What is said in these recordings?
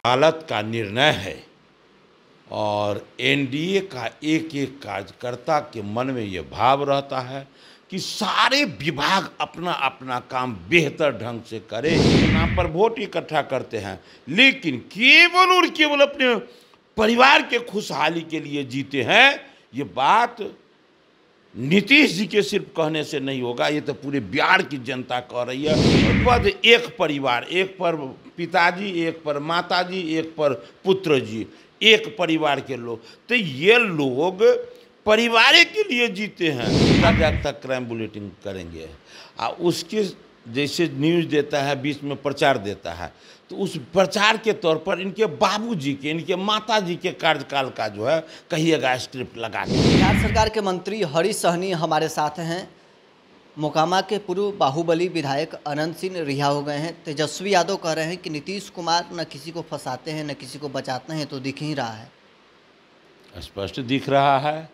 अदालत का निर्णय है और एनडीए का एक एक कार्यकर्ता के मन में ये भाव रहता है कि सारे विभाग अपना अपना काम बेहतर ढंग से करे। नाम पर वोट इकट्ठा करते हैं, लेकिन केवल और केवल अपने परिवार के खुशहाली के लिए जीते हैं। ये बात नीतीश जी के सिर्फ कहने से नहीं होगा, ये तो पूरे बिहार की जनता कह रही है। पद एक परिवार, एक पर पिताजी, एक पर माताजी, एक पर पुत्र जी, एक परिवार के लोग, तो ये लोग परिवार के लिए जीते हैं। जब तक क्राइम बुलेटिन करेंगे उसके जैसे न्यूज़ देता है, बीच में प्रचार देता है, तो उस प्रचार के तौर पर इनके बाबूजी के, इनके माताजी के कार्यकाल का जो है कहिएगा स्क्रिप्ट लगा के। बिहार सरकार के मंत्री हरीश सहनी हमारे साथ हैं। मोकामा के पूर्व बाहुबली विधायक अनंत सिंह रिहा हो गए हैं। तेजस्वी यादव कह रहे हैं कि नीतीश कुमार न किसी को फंसाते हैं न किसी को बचाते हैं, तो दिख ही रहा है। स्पष्ट दिख रहा है।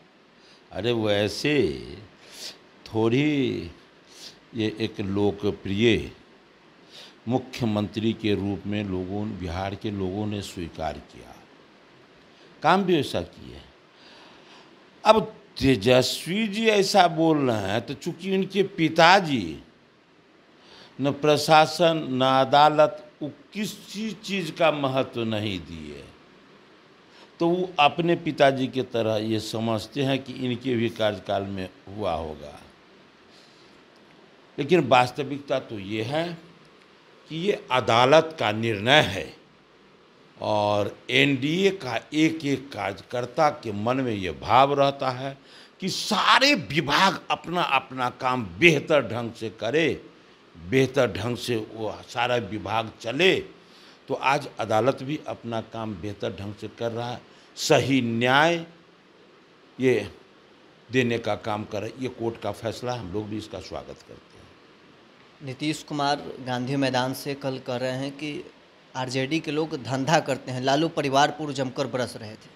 अरे वैसे थोड़ी ये एक लोकप्रिय मुख्यमंत्री के रूप में बिहार के लोगों ने स्वीकार किया, काम भी ऐसा किए। अब तेजस्वी जी ऐसा बोल रहे हैं तो चूंकि उनके पिताजी न प्रशासन न अदालत वो किसी चीज़ का महत्व नहीं दिए, तो वो अपने पिताजी की तरह ये समझते हैं कि इनके भी कार्यकाल में हुआ होगा। लेकिन वास्तविकता तो ये है कि ये अदालत का निर्णय है और एनडीए का एक एक कार्यकर्ता के मन में ये भाव रहता है कि सारे विभाग अपना अपना काम बेहतर ढंग से करे, बेहतर ढंग से वो सारा विभाग चले। तो आज अदालत भी अपना काम बेहतर ढंग से कर रहा है, सही न्याय ये देने का काम कर रहा है। ये कोर्ट का फैसला, हम लोग भी इसका स्वागत करते हैं। नीतीश कुमार गांधी मैदान से कल कह रहे हैं कि आरजेडी के लोग धंधा करते हैं। लालू परिवार पूर्व जमकर बरस रहे थे।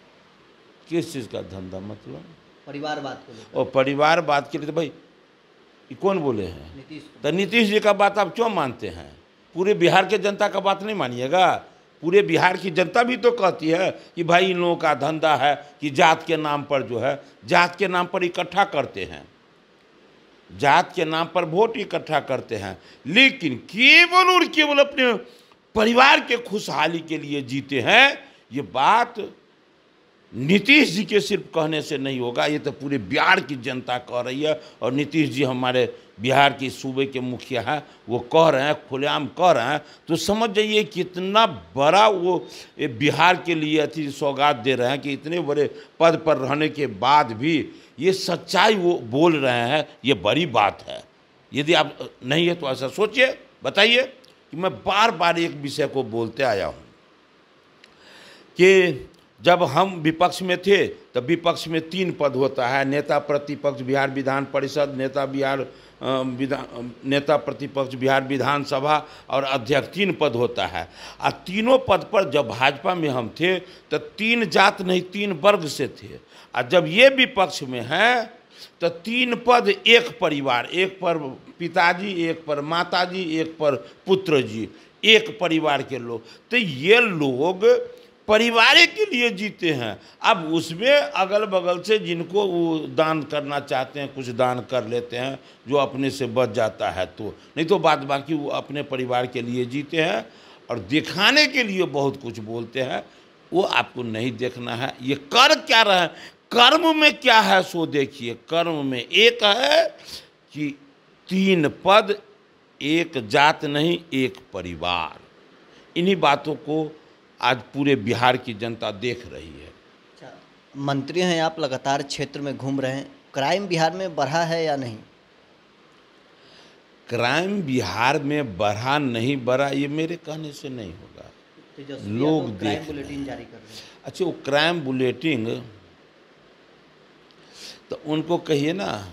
किस चीज़ का धंधा? मतलब परिवारवाद को लेकर। और परिवारवाद के लिए तो भाई ये कौन बोले हैं? नीतीश। तो नीतीश जी का बात आप क्यों मानते हैं? पूरे बिहार के जनता का बात नहीं मानिएगा। पूरे बिहार की जनता भी तो कहती है कि भाई इन लोगों का धंधा है कि जात के नाम पर जो है, जात के नाम पर इकट्ठा करते हैं, जात के नाम पर वोट इकट्ठा करते हैं, लेकिन केवल और केवल अपने परिवार के खुशहाली के लिए जीते हैं। ये बात नीतीश जी के सिर्फ कहने से नहीं होगा, ये तो पूरे बिहार की जनता कह रही है। और नीतीश जी हमारे बिहार के सूबे के मुखिया हैं, वो कह रहे हैं, खुलेआम कह रहे हैं, तो समझ जाइए कितना बड़ा वो बिहार के लिए अति सौगात दे रहे हैं कि इतने बड़े पद पर रहने के बाद भी ये सच्चाई वो बोल रहे हैं। ये बड़ी बात है। यदि आप नहीं है तो ऐसा सोचिए, बताइए कि मैं बार बार एक विषय को बोलते आया हूँ कि जब हम विपक्ष में थे तब विपक्ष में 3 पद होता है, नेता प्रतिपक्ष बिहार विधान परिषद, नेता प्रतिपक्ष बिहार विधानसभा और अध्यक्ष, 3 पद होता है। और तीनों पद पर जब भाजपा में हम थे तो 3 जात नहीं 3 वर्ग से थे, और जब ये विपक्ष में हैं तो 3 पद एक परिवार, एक पर पिताजी, एक पर माताजी, एक पर पुत्र जी, एक परिवार के लोग, तो ये लोग परिवार के लिए जीते हैं। अब उसमें अगल बगल से जिनको वो दान करना चाहते हैं कुछ दान कर लेते हैं, जो अपने से बच जाता है, तो नहीं तो बाद बाकी वो अपने परिवार के लिए जीते हैं और दिखाने के लिए बहुत कुछ बोलते हैं। वो आपको नहीं देखना है ये कर क्या रहे हैं, कर्म में क्या है सो देखिए। कर्म में एक है कि 3 पद, एक जात नहीं एक परिवार। इन्हीं बातों को आज पूरे बिहार की जनता देख रही है। अच्छा, मंत्री हैं आप, लगातार क्षेत्र में घूम रहे हैं, क्राइम बिहार में बढ़ा है या नहीं? क्राइम बिहार में बढ़ा नहीं बढ़ा ये मेरे कहने से नहीं होगा, लोग देख बुलेटिन जारी कर रहे हैं। अच्छा, वो क्राइम बुलेटिन तो उनको कहिए ना,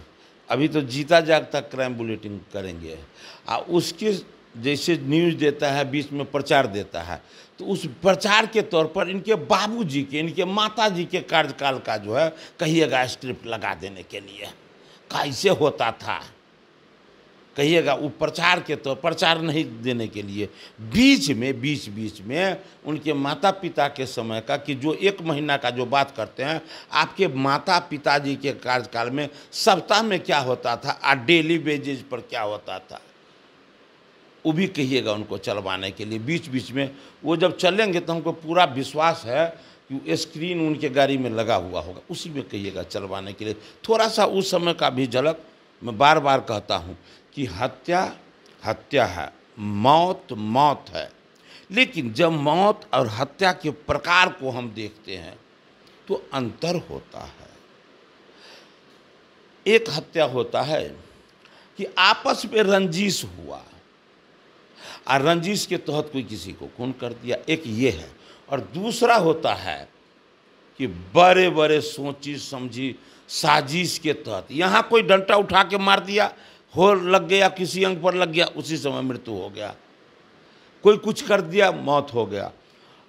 अभी तो जीता जागता क्राइम बुलेटिन करेंगे। उसके जैसे न्यूज़ देता है, बीच में प्रचार देता है, तो उस प्रचार के तौर पर इनके बाबूजी के, इनके माताजी के कार्यकाल का जो है कहिएगा स्क्रिप्ट लगा देने के लिए। कैसे होता था कहिएगा वो प्रचार के तौर प्रचार नहीं देने के लिए बीच में उनके माता पिता के समय का कि जो 1 महीना का जो बात करते हैं, आपके माता पिताजी के कार्यकाल में सप्ताह में क्या होता था और डेली बेसिस पर क्या होता था, वो भी कहिएगा उनको चलवाने के लिए। बीच में वो जब चलेंगे तो हमको पूरा विश्वास है कि स्क्रीन उनके गाड़ी में लगा हुआ होगा, उसी में कहिएगा चलवाने के लिए। थोड़ा सा उस समय का भी झलक मैं बार बार कहता हूँ कि हत्या हत्या है, मौत मौत है, लेकिन जब मौत और हत्या के प्रकार को हम देखते हैं तो अंतर होता है। एक हत्या होता है कि आपस में रंजिश हुआ और रंजिश के तहत कोई किसी को खून कर दिया, एक ये है। और दूसरा होता है कि बड़े बड़े सोची समझी साजिश के तहत, यहाँ कोई डंडा उठा के मार दिया, हो लग गया, किसी अंग पर लग गया, उसी समय मृत्यु हो गया, कोई कुछ कर दिया, मौत हो गया।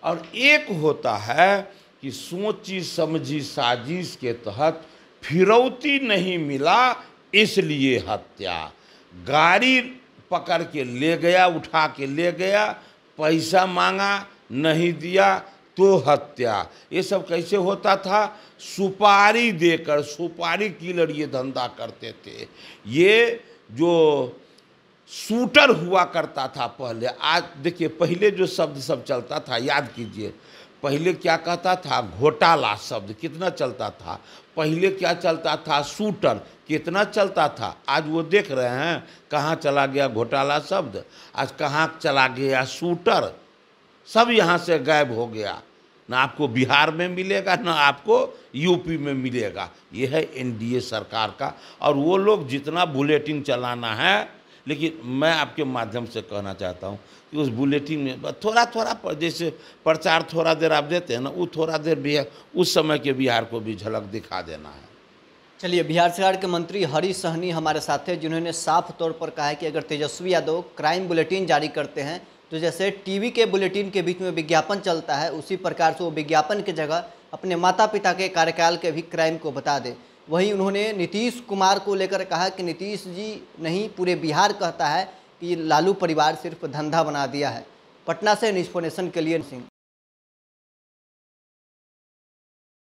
और एक होता है कि सोची समझी साजिश के तहत फिरौती नहीं मिला इसलिए हत्या, गाड़ी पकड़ के ले गया, उठा के ले गया, पैसा मांगा नहीं दिया तो हत्या। ये सब कैसे होता था? सुपारी देकर, सुपारी किलर ये धंधा करते थे। ये जो शूटर हुआ करता था पहले, आज देखिए पहले जो शब्द सब चलता था, याद कीजिए पहले क्या कहता था? घोटाला शब्द कितना चलता था, पहले क्या चलता था? शूटर कितना चलता था। आज वो देख रहे हैं कहाँ चला गया घोटाला शब्द, आज कहाँ चला गया शूटर, सब यहाँ से गायब हो गया। ना आपको बिहार में मिलेगा, ना आपको यूपी में मिलेगा। ये है एनडीए सरकार का। और वो लोग जितना बुलेटिन चलाना है, लेकिन मैं आपके माध्यम से कहना चाहता हूँ कि उस बुलेटिन में थोड़ा जैसे प्रचार थोड़ा देर आप देते हैं ना, वो थोड़ा देर भी है, उस समय के बिहार को भी झलक दिखा देना है। चलिए, बिहार सरकार के मंत्री हरीश सहनी हमारे साथ हैं, जिन्होंने साफ तौर पर कहा है कि अगर तेजस्वी यादव क्राइम बुलेटिन जारी करते हैं तो जैसे टीवी के बुलेटिन के बीच में विज्ञापन चलता है, उसी प्रकार से वो विज्ञापन की जगह अपने माता पिता के कार्यकाल के भी क्राइम को बता दे। वहीं उन्होंने नीतीश कुमार को लेकर कहा कि नीतीश जी नहीं, पूरे बिहार कहता है कि लालू परिवार सिर्फ धंधा बना दिया है। पटना से न्यूज़ नेशन के लिए सिंह।